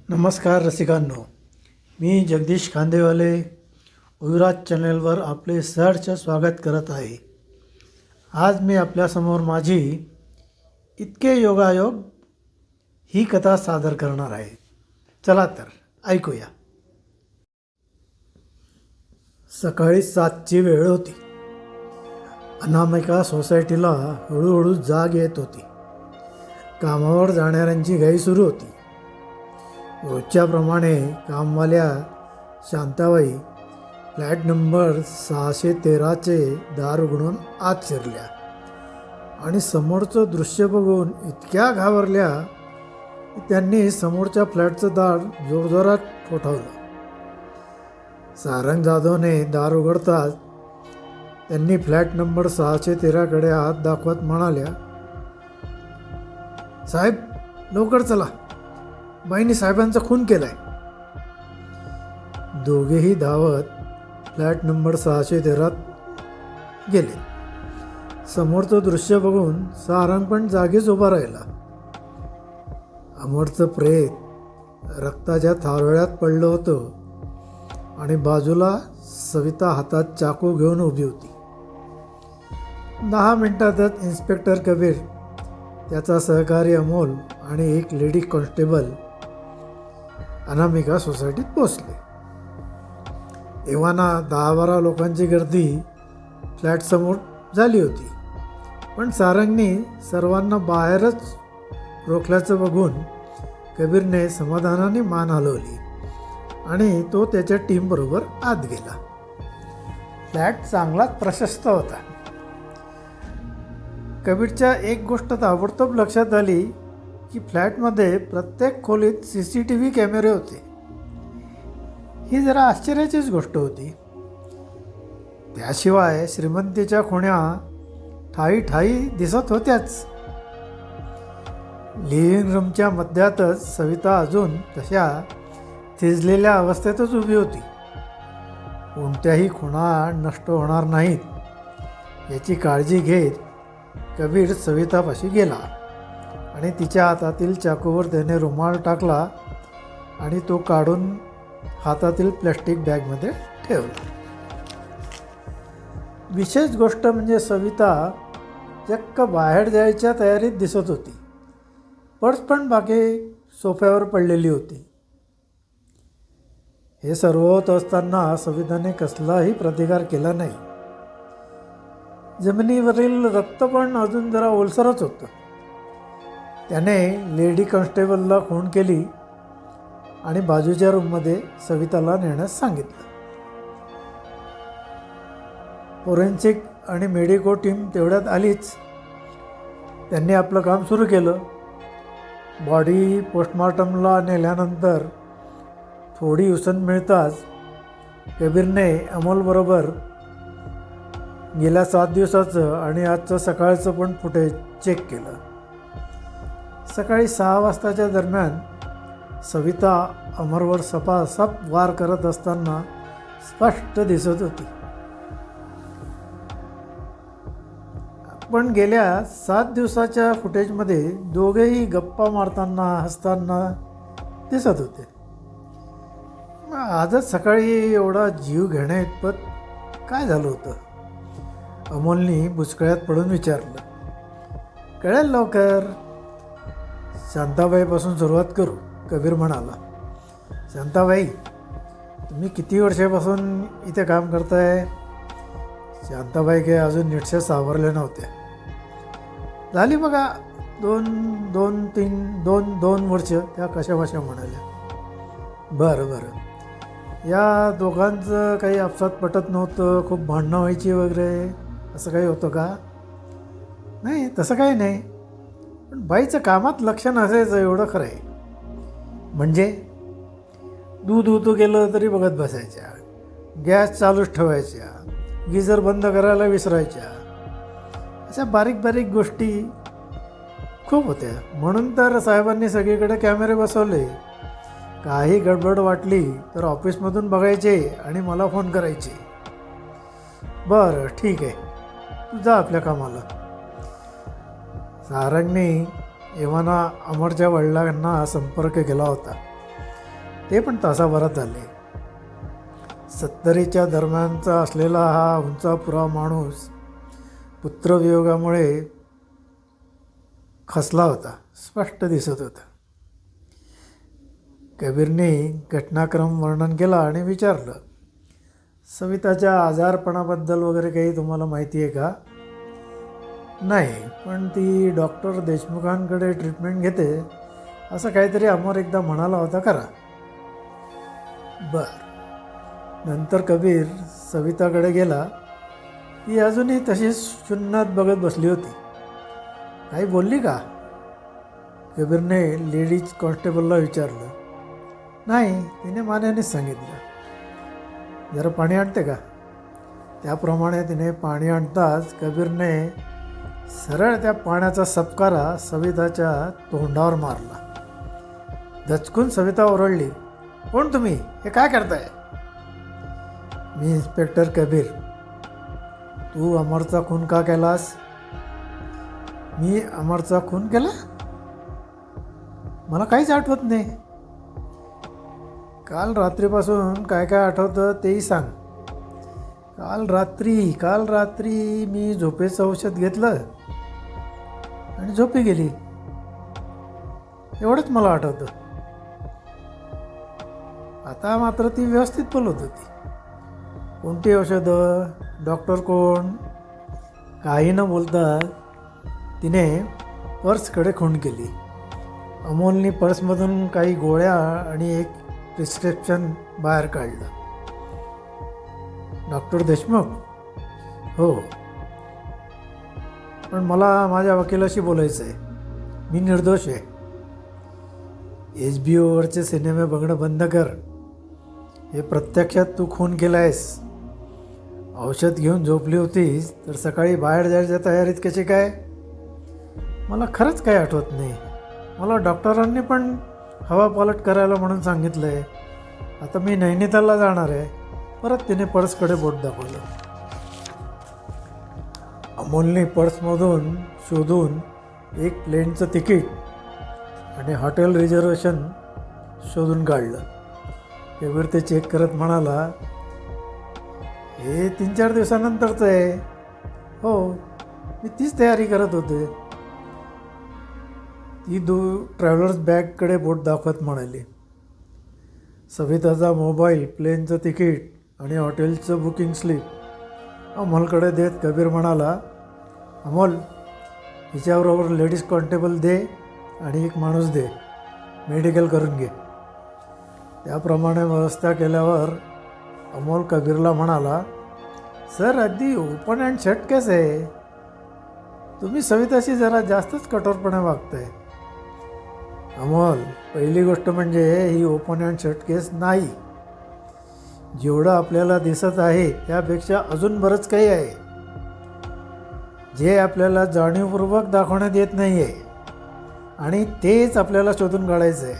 नमस्कार रसिकांनो, मी जगदीश खांदेवाले युवराज चॅनलवर आपले सहर्ष स्वागत करत आहे. आज मी आपल्यासमोर माझी इतके योगायोग ही कथा सादर करणार आहे. चला तर ऐकूया. सकाळी 7ची वेळ होती. अनामिका सोसायटीला हळूहळू जाग येत होती. कामावर जाणाऱ्यांची घाई सुरू होती. रोजच्याप्रमाणे कामवाल्या शांताबाई फ्लॅट नंबर 613चे दार उघडून आत शिरल्या आणि समोरचं दृश्य बघून इतक्या घाबरल्या की त्यांनी समोरच्या फ्लॅटचं दार जोरजोरात ठोठावलं. सारंग जाधवने दार उघडताच त्यांनी फ्लॅट नंबर 613कडे हात दाखवत म्हणाल्या, "साहेब, लवकर चला, बाईंनी साहेबांचा खून केलाय." दोघेही धावत फ्लॅट नंबर 613 गेले. समोरचं दृश्य बघून सारंग पण जागीच उभा राहिला. अमरचं प्रेत रक्ताच्या थारोळ्यात पडलं होतं आणि बाजूला सविता हातात चाकू घेऊन उभी होती. 10 मिनिटातच इन्स्पेक्टर कबीर, त्याचा सहकारी अमोल आणि एक लेडी कॉन्स्टेबल अनामिका सोसायटीत पोचले. एव्हाना 10-12 लोकांची गर्दी फ्लॅटसमोर झाली होती. पण सारंगने सर्वांना बाहेरच रोखल्याचं बघून कबीरने समाधानाने मान हलवली आणि तो त्याच्या टीमबरोबर आत गेला. फ्लॅट चांगलाच प्रशस्त होता. कबीरच्या एक गोष्ट ताबडतोब लक्षात आली की फ्लॅटमध्ये प्रत्येक खोलीत CCTV कॅमेरे होते. ही जरा आश्चर्याचीच गोष्ट होती. त्याशिवाय श्रीमंतीच्या खुण्या ठाई ठाई दिसत होत्याच. लिव्हिंग रूमच्या मध्यातच सविता अजून तशा थिजलेल्या अवस्थेतच उभी होती. कोणत्याही खुणा नष्ट होणार नाहीत याची काळजी घेत कबीर सवितापाशी गेला आणि तिच्या हातातील चाकूवर त्याने रुमाल टाकला आणि तो काढून हातातील प्लॅस्टिक बॅगमध्ये ठेवला. विशेष गोष्ट म्हणजे सविता चक्क बाहेर जायच्या तयारीत दिसत होती. पर्स पण बाकी सोफ्यावर पडलेली होती. हे सर्व होत असताना सविताने कसलाही प्रतिकार केला नाही. जमिनीवरील रक्त पण अजून जरा ओलसरच होतं. त्याने लेडी कॉन्स्टेबलला फोन केली आणि बाजूच्या रूममध्ये सविताला नेण्यास सांगितलं. फोरेन्सिक आणि मेडिको टीम तेवढ्यात आलीच. त्यांनी आपलं काम सुरू केलं. बॉडी पोस्टमॉर्टमला नेल्यानंतर थोडी उसंत मिळताच कबीरने अमोलबरोबर गेल्या 7 दिवसाचं आणि आजचं सकाळचं पण फुटेज चेक केलं. सकाळी 6 वाजताच्या दरम्यान सविता अमरवर सपासप वार करत असताना स्पष्ट दिसत होती. पण गेल्या 7 दिवसाच्या फुटेजमध्ये दोघेही गप्पा मारताना हसताना दिसत होते. आजच सकाळी एवढा जीव घेण्या इतपत काय झालं होतं? अमोलनी बुचकळ्यात पडून विचारलं. "कळेल लवकर. शांताबाईपासून सुरुवात करू," कबीर म्हणाला. "शांताबाई, तुम्ही किती वर्षापासून इथे काम करताय?" शांताबाई काही अजून नीटशा सावरल्या नव्हत्या. "झाली बघा 2 वर्ष," त्या कशाबशा म्हणाल्या. बरं. या दोघांचं काही आपसात पटत नव्हतं, खूप भांडणं व्हायची वगैरे, असं काही होतं का? "नाही, तसं काही नाही. पण बाईचं कामात लक्ष नसायचं, एवढं खरं आहे." "म्हणजे?" "दूध उतू गेलं तरी बघत बसायच्या, गॅस चालूच ठेवायच्या, गिझर बंद करायला विसरायच्या, अशा बारीक बारीक गोष्टी खूप होत्या. म्हणून तर साहेबांनी सगळीकडे कॅमेरे बसवले. काही गडबड वाटली तर ऑफिसमधून बघायचे आणि मला फोन करायचे." "बरं, ठीक आहे, तू जा आपल्या कामाला." सारंगने एव्हाना अमरच्या वडिलांना संपर्क केला होता. ते पण तासाभरात झाले. 70च्या दरम्यानचा असलेला हा उंचापुरा माणूस पुत्रवियोगामुळे खचला होता, स्पष्ट दिसत होता. कबीरने घटनाक्रम वर्णन केला आणि विचारलं, सविताच्या आजारपणाबद्दल वगैरे काही तुम्हाला माहिती आहे का? नाही, पण ती डॉक्टर देशमुखांकडे ट्रीटमेंट घेते असं काहीतरी अमर एकदा म्हणाला होता खरा. बरं. नंतर कबीर सविताकडे गेला. ती अजूनही तशीच शून्यात बघत बसली होती. काही बोलली का? कबीरने लेडीज कॉन्स्टेबलला विचारलं. नाही, तिने मान्यानेच सांगितलं. जरा पाणी आणते का? त्याप्रमाणे तिने पाणी आणताच कबीरने सरळ त्या पाण्याचा सपकारा सविताच्या तोंडावर मारला. दचकून सविता ओरडली, कोण तुम्ही? हे काय करताय? मी इन्स्पेक्टर कबीर. तू अमरचा खून का केलास? मी अमरचा खून केला? मला काहीच आठवत नाही. काल रात्रीपासून काय काय आठवतं तेही सांग. काल रात्री मी झोपेचं औषध घेतलं आणि झोपी गेली, एवढंच मला आठवतं. आता मात्र ती व्यवस्थित बोलत होती. कोणती औषधं? डॉक्टर कोण? काही न बोलता तिने पर्सकडे खूण केली. अमोलने पर्समधून काही गोळ्या आणि एक प्रिस्क्रिप्शन बाहेर काढलं. डॉक्टर देशमुख? हो, पण मला माझ्या वकिलाशी बोलायचं आहे. मी निर्दोष आहे. HBO वरचे सिनेमे बघणं बंद कर. हे प्रत्यक्षात तू खून केला आहेस. औषध घेऊन झोपली होतीस तर सकाळी बाहेर जायच्या तयारीत कशी काय? मला खरंच काही आठवत नाही. मला डॉक्टरांनी पण हवापालट करायला म्हणून सांगितलं आहे. आता मी नैनितालला जाणार आहे. परत तिने पर्सकडे बोट दाखवलं. अमोलने पर्समधून शोधून एक प्लेनचं तिकीट आणि हॉटेल रिझर्वेशन शोधून काढलं. कबीर ते चेक करत म्हणाला, हे 3-4 दिवसानंतरचं आहे. हो, मी तीच तयारी करत होते. ती ट्रॅव्हलर्स बॅगकडे बोट दाखवत म्हणाली. सविताचा मोबाईल, प्लेनचं तिकीट आणि हॉटेलचं बुकिंग स्लिप अमोलकडे देत कबीर म्हणाला, अमोल, हिच्याबरोबर लेडीज कॉन्स्टेबल दे आणि एक माणूस दे. मेडिकल करून घे. त्याप्रमाणे व्यवस्था केल्यावर अमोल कबीरला म्हणाला, सर, अगदी ओपन अँड शट केस आहे. तुम्ही सविताशी जरा जास्तच कठोरपणे वागताय. अमोल, पहिली गोष्ट म्हणजे ही ओपन अँड शट केस नाही. जेवढं आपल्याला दिसत आहे त्यापेक्षा अजून बरंच काही आहे, जे आपल्याला जाणीवपूर्वक दाखवण्यात येत नाही आहे आणि तेच आपल्याला शोधून काढायचं आहे.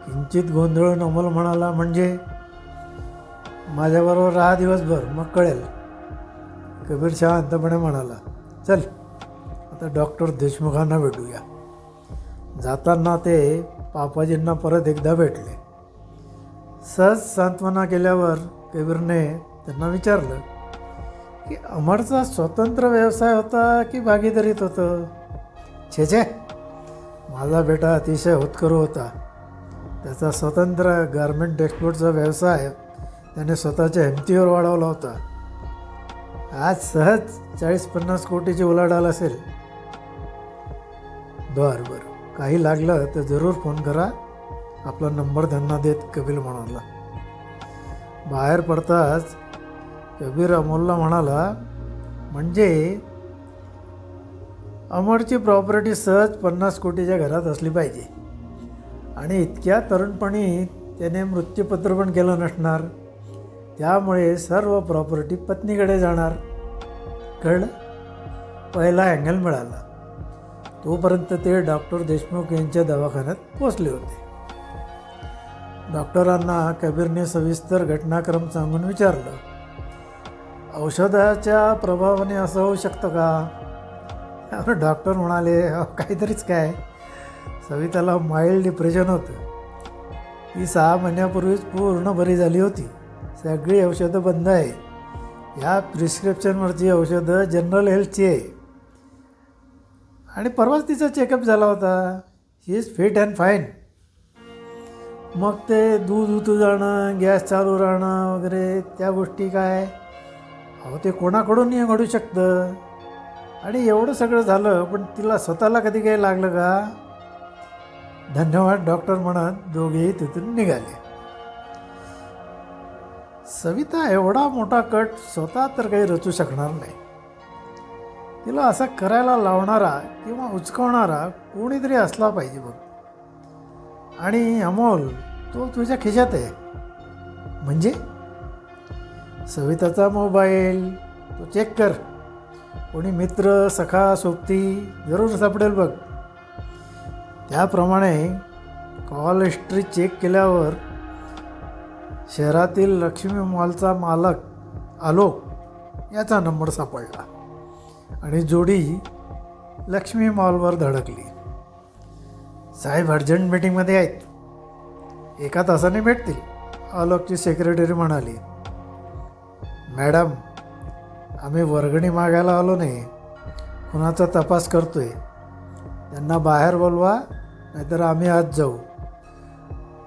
किंचित गोंधळून अमोल म्हणाला, म्हणजे माझ्याबरोबर राहा दिवसभर, मग कळेल. कबीर शांतपणे म्हणाला, चल आता डॉक्टर देशमुखांना भेटूया. जाताना ते पापाजींना परत एकदा भेटले. सहज सांत्वना केल्यावर कबीरने त्यांना विचारलं की अमरचा स्वतंत्र व्यवसाय होता की भागीदारीत होतं? छे, माझा बेटा अतिशय होतकरू होता. त्याचा स्वतंत्र गारमेंट एक्सपोर्टचा व्यवसाय त्याने स्वतःच्या हिमतीवर वाढवला होता. आज सहज 40-50 कोटीची उलाढाल असेल. बरं, काही लागलं तर जरूर फोन करा. आपला नंबर त्यांना देत कबीर म्हणाला. बाहेर पडताच कबीर अमोलला म्हणाला, म्हणजे अमरची प्रॉपर्टी सहज 50 कोटीच्या घरात असली पाहिजे आणि इतक्या तरुणपणी त्याने मृत्यूपत्र पण केलं नसणार. त्यामुळे सर्व प्रॉपर्टी पत्नीकडे जाणार. कळलं? पहिला अँगल मिळाला. तोपर्यंत ते डॉक्टर देशमुख यांच्या दवाखान्यात पोचले होते. डॉक्टरांना कबीरने सविस्तर घटनाक्रम सांगून विचारलं, औषधाच्या प्रभावाने असं होऊ शकतं का? डॉक्टर म्हणाले, काहीतरीच काय, सविताला माइल्ड डिप्रेशन होतं. ती 6 महिन्यापूर्वीच पूर्ण बरी झाली होती. सगळी औषधं बंद आहे. ह्या प्रिस्क्रिप्शनवरची औषधं जनरल हेल्थची आहे. आणि परवाच तिचा चेकअप झाला होता. He is fit and fine. मग ते दूध उतू जाणं, गॅस चालू राहणं वगैरे त्या गोष्टी काय, अहो ते कोणाकडूनही घडू शकतं. आणि एवढं सगळं झालं, पण तिला स्वतःला कधी काही लागलं का? धन्यवाद डॉक्टर म्हणत दोघेही तिथून निघाले. सविता एवढा मोठा कट स्वतः तर काही रचू शकणार नाही. तिला असं करायला लावणारा किंवा उचकवणारा कोणीतरी असला पाहिजे बघ. आणि अमोल, तो तुझ्या खिशात आहे. म्हणजे सविताचा मोबाईल तो चेक कर. कोणी मित्र, सखा, सोबती जरूर सापडेल बघ. त्याप्रमाणे कॉल हिस्ट्री चेक केल्यावर शहरातील लक्ष्मी मॉलचा मालक आलोक याचा नंबर सापडला आणि जोडी लक्ष्मी मॉलवर धडकली. साहेब अर्जंट मीटिंगमध्ये आहेत, 1 तासाने भेटतील, आलोकची सेक्रेटरी म्हणाली. मॅडम, आम्ही वर्गणी मागायला आलो नाही, कुणाचा तपास करतोय. त्यांना बाहेर बोलवा, नाहीतर आम्ही आज जाऊ,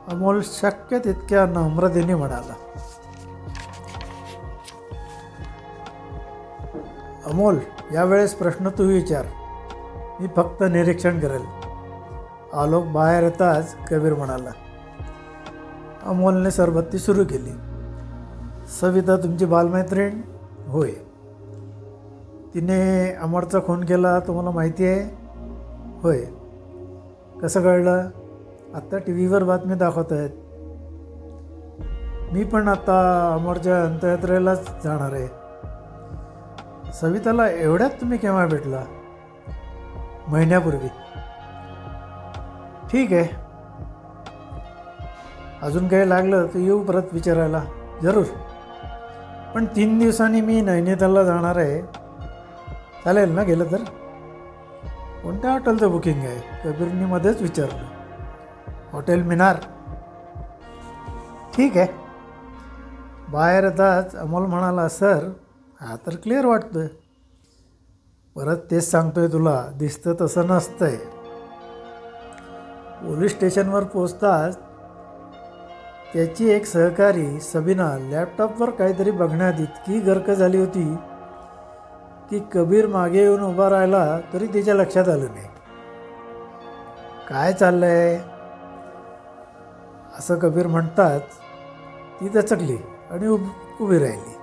अमोल शक्य तितक्या नम्रतेने म्हणाला. अमोल, यावेळेस प्रश्न तू विचार, मी फक्त निरीक्षण करेल, आलोक बाहेर येताच कबीर म्हणाला. अमोलने सरबत्ती सुरू केली. सविता तुमची बालमैत्रीण? होय. तिने अमरचा खून केला तुम्हाला माहिती आहे? होय. कसं कळलं? आत्ता टी व्हीवर बातमी दाखवत आहेत. मी पण आता अमरच्या अंत्ययात्रेलाच जाणार आहे. सविताला एवढ्यात तुम्ही केव्हा भेटला? महिन्यापूर्वी. ठीक आहे, अजून काही लागलं तर येऊ परत विचारायला. जरूर. पण 3 दिवसांनी मी नैनितालला जाणार आहे. चालेल ना गेलं तर? कोणत्या हॉटेलचं बुकिंग आहे? कबीरनी मध्येच विचारलं. हॉटेल मिनार. ठीक आहे. बाहेर येताच अमोल म्हणाला, सर हा तर क्लिअर वाटतोय. परत तेच सांगतोय तुला, दिसतं तसं नसतंय. पोलीस स्टेशनवर पोचताच त्याची एक सहकारी सबीना लॅपटॉपवर काहीतरी बघण्यात इतकी गर्क झाली होती की कबीर मागे येऊन उभा राहिला तरी तिच्या लक्षात आलं नाही. काय चाललंय असं कबीर म्हणताच ती दचकली आणि उभी राहिली.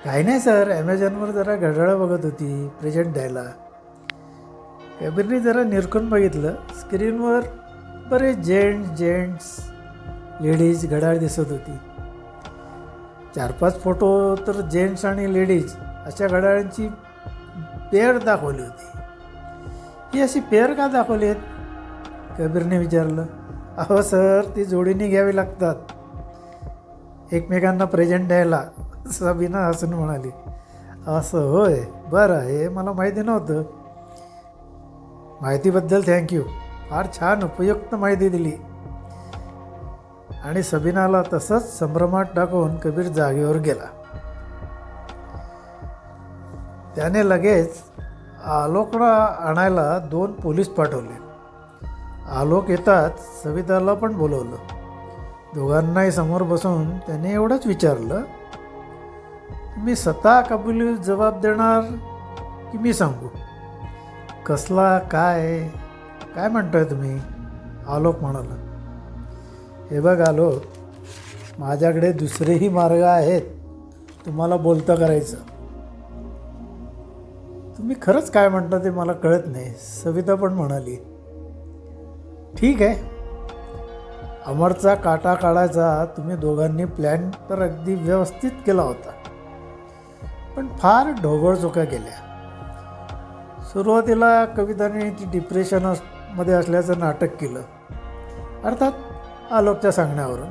काही नाही सर, ॲमेझॉनवर जरा घड्याळं बघत होती प्रेझेंट द्यायला. कबीरने जरा निरखून बघितलं. स्क्रीनवर बरेच जेंट्स लेडीज घड्याळ दिसत होती. 4-5 फोटो तर जेंट्स आणि लेडीज अशा घड्याळांची पेअर दाखवली होती. ही अशी पेअर का दाखवली आहेत? कबीरने विचारलं. अहो सर, ती जोडीने घ्यावी लागतात एकमेकांना प्रेझेंट द्यायला, सबीना हसून म्हणाली. असं होय, बरं, हे मला माहिती नव्हतं. माहितीबद्दल थँक्यू, फार छान उपयुक्त माहिती दिली. आणि सबीनाला तसंच संभ्रमात टाकून कबीर जागेवर गेला. त्याने लगेच आलोकला आणायला 2 पोलीस पाठवले. आलोक येताच सविताला पण बोलवलं. दोघांनाही समोर बसून त्याने एवढंच विचारलं, मी स्वतः कबुली जबाब देणार की मी सांगू? कसला? काय म्हणतोय तुम्ही? आलोक म्हणाला. हे बघ आलोक, माझ्याकडे दुसरेही मार्ग आहेत तुम्हाला बोलतं करायचं. तुम्ही खरंच काय म्हणता ते मला कळत नाही, सविता पण म्हणाली. ठीक आहे, अमरचा काटा काढायचा तुम्ही दोघांनी प्लॅन तर अगदी व्यवस्थित केला होता, पण फार ढोबळ चुका केल्या. सुरुवातीला कविताने ती डिप्रेशनमध्ये असल्याचं नाटक केलं, अर्थात आलोकच्या सांगण्यावरून.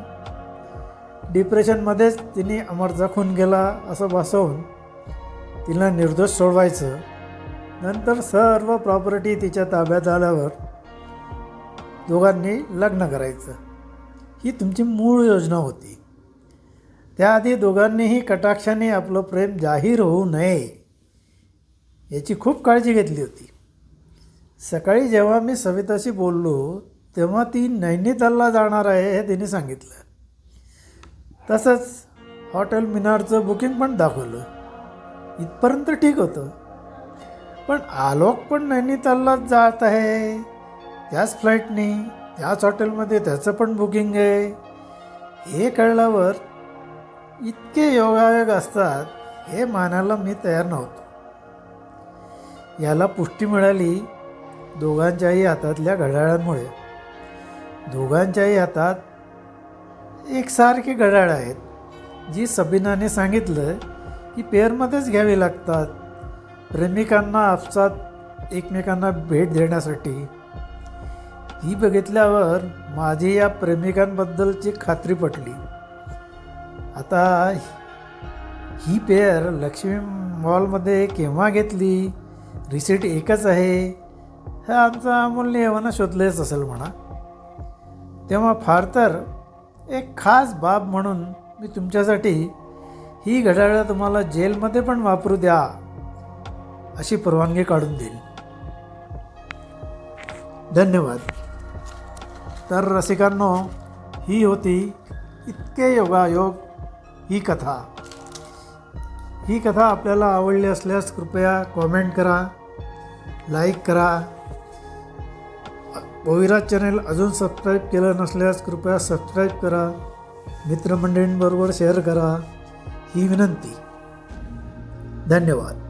डिप्रेशनमध्येच तिने अमरचा खून केला असं भासवून तिला निर्दोष सोडवायचं. नंतर सर्व प्रॉपर्टी तिच्या ताब्यात आल्यावर दोघांनी लग्न करायचं. ही तुमची मूळ योजना होती. त्याआधी दोघांनीही कटाक्षाने आपलं प्रेम जाहीर होऊ नये याची खूप काळजी घेतली होती. सकाळी जेव्हा मी सविताशी बोललो तेव्हा ती नैनितालला जाणार आहे हे तिने सांगितलं. तसंच हॉटेल मिनारचं बुकिंग पण दाखवलं. इथपर्यंत ठीक होतं. पण आलोक पण नैनिताललाच जात आहे, त्याच फ्लाईटने, त्याच हॉटेलमध्ये त्याचं पण बुकिंग आहे. हे कळल्यावर इतके योगायोग असतात हे मानायला मी तयार नव्हतो. याला पुष्टी मिळाली दोघांच्याही हातातल्या घड्याळांमुळे. दोघांच्याही हातात एकसारखी घड्याळं आहेत, जी सबीनाने सांगितलं की पेअरमध्येच घ्यावी लागतात प्रेमिकांना आपसात एकमेकांना भेट देण्यासाठी. ही बघितल्यावर माझी या प्रेमिकांबद्दलची खात्री पटली. आता ही पेअर लक्ष्मी मॉलमध्ये केव्हा घेतली, रिसिट एकच आहे, हे आमचं अमोलने येवाना शोधलेच असेल म्हणा. तेव्हा फार तर एक खास बाब म्हणून मी तुमच्यासाठी ही घड्याळं तुम्हाला जेलमध्ये पण वापरू द्या अशी परवानगी काढून देईल. धन्यवाद. तर रसिकांनो, ही होती इतके योगायोग ही कथा. ही कथा आपल्याला आवडली असल्यास कृपया कॉमेंट करा, लाईक करा. भोईराज चॅनल अजून सबस्क्राईब केलं नसल्यास कृपया सबस्क्राईब करा. मित्रमंडळींबरोबर शेअर करा ही विनंती. धन्यवाद.